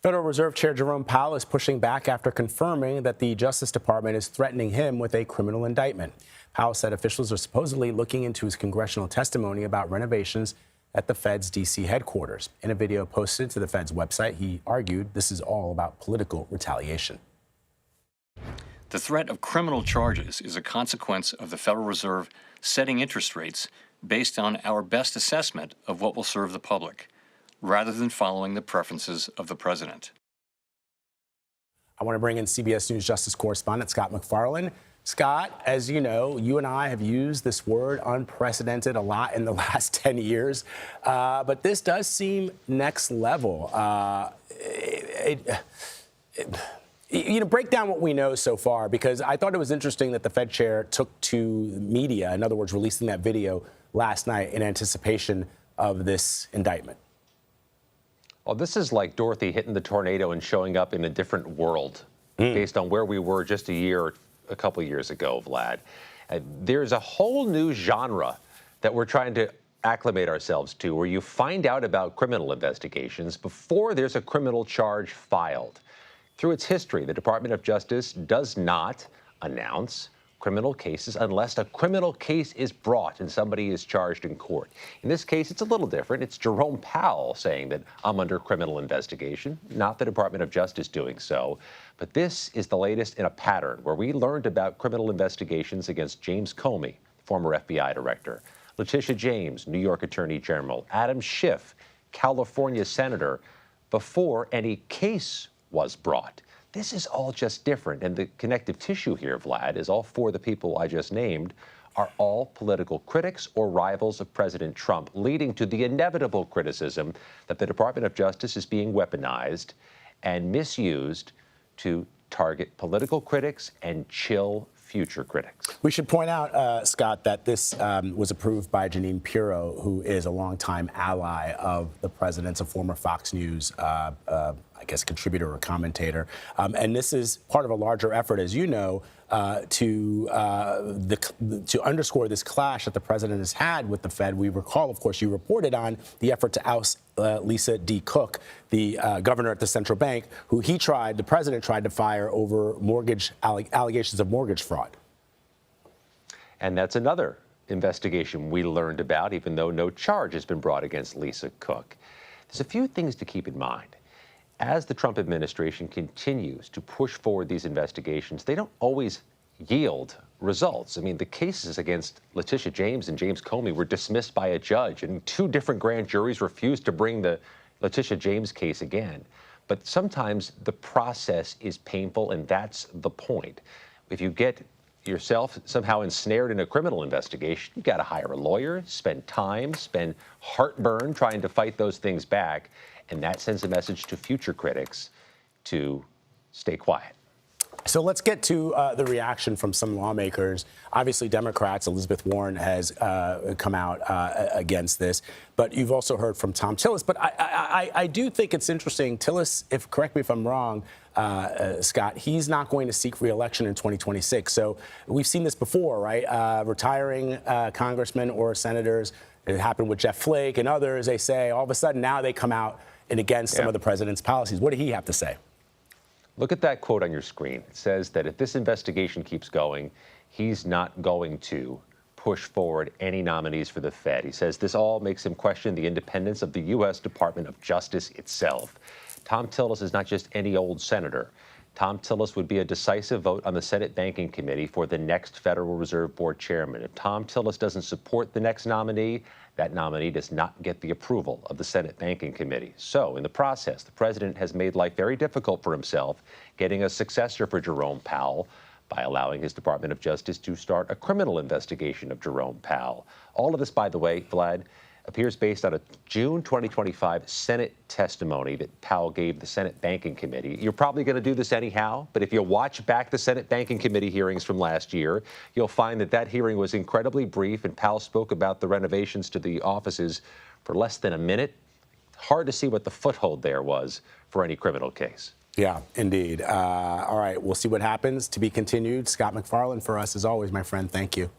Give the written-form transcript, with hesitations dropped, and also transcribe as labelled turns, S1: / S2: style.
S1: Federal Reserve Chair Jerome Powell is pushing back after confirming that the Justice Department is threatening him with a criminal indictment. Powell said officials are supposedly looking into his congressional testimony about renovations at the Fed's D.C. headquarters. In a video posted to the Fed's website, he argued this is all about political retaliation.
S2: The threat of criminal charges is a consequence of the Federal Reserve setting interest rates based on our best assessment of what will serve the public, rather than following the preferences of the president.
S1: I want to bring in CBS News Justice correspondent Scott MacFarlane. Scott, as you know, you and I have used this word unprecedented a lot in the last 10 years, but this does seem next level. Break down what we know so far, because I thought it was interesting that the Fed chair took to the media, in other words, releasing that video last night in anticipation of this indictment.
S3: Well, this is like Dorothy hitting the tornado and showing up in a different world based on where we were just a couple years ago, Vlad. There's a whole new genre that we're trying to acclimate ourselves to, where you find out about criminal investigations before there's a criminal charge filed. Through its history, the Department of Justice does not announce criminal cases unless a criminal case is brought and somebody is charged in court. In this case, it's a little different. It's Jerome Powell saying that I'm under criminal investigation, not the Department of Justice doing so. But this is the latest in a pattern where we learned about criminal investigations against James Comey, former FBI director, Letitia James, New York Attorney General, Adam Schiff, California Senator, before any case was brought. This is all just different, and the connective tissue here, Vlad, is all four of the people I just named are all political critics or rivals of President Trump, leading to the inevitable criticism that the Department of Justice is being weaponized and misused to target political critics and chill future critics.
S1: We should point out, Scott, that this was approved by Jeanine Pirro, who is a longtime ally of the president's, a former Fox News I guess, contributor or commentator. And this is part of a larger effort, as you know, to underscore this clash that the president has had with the Fed. We recall, of course, you reported on the effort to oust Lisa D. Cook, the governor at the central bank, who the president tried to fire over allegations of mortgage fraud.
S3: And that's another investigation we learned about, even though no charge has been brought against Lisa Cook. There's a few things to keep in mind. As the Trump administration continues to push forward these investigations, they don't always yield results. I mean, the cases against Letitia James and James Comey were dismissed by a judge, and two different grand juries refused to bring the Letitia James case again. But sometimes the process is painful, and that's the point. If you get yourself somehow ensnared in a criminal investigation, you've got to hire a lawyer, spend time, spend heartburn trying to fight those things back. And that sends a message to future critics to stay quiet.
S1: So let's get to the reaction from some lawmakers. Obviously, Democrats, Elizabeth Warren has come out against this. But you've also heard from Tom Tillis. But I do think it's interesting. Tillis, correct me if I'm wrong, Scott, he's not going to seek re-election in 2026. So we've seen this before, right? Retiring congressmen or senators. It happened with Jeff Flake and others. They say all of a sudden now they come out and against some of the president's policies. What did he have to say?
S3: Look at that quote on your screen. It says that if this investigation keeps going, he's not going to push forward any nominees for the Fed. He says this all makes him question the independence of the U.S. Department of Justice itself. Tom Tillis is not just any old senator. Tom Tillis would be a decisive vote on the Senate Banking Committee for the next Federal Reserve Board chairman. If Tom Tillis doesn't support the next nominee, that nominee does not get the approval of the Senate Banking Committee. So, in the process, the president has made life very difficult for himself, getting a successor for Jerome Powell by allowing his Department of Justice to start a criminal investigation of Jerome Powell. All of this, by the way, Vlad, appears based on a June 2025 Senate testimony that Powell gave the Senate Banking Committee. You're probably going to do this anyhow, but if you watch back the Senate Banking Committee hearings from last year, you'll find that that hearing was incredibly brief, and Powell spoke about the renovations to the offices for less than a minute. Hard to see what the foothold there was for any criminal case.
S1: Yeah, indeed. All right, we'll see what happens. To be continued. Scott MacFarlane for us, as always, my friend. Thank you.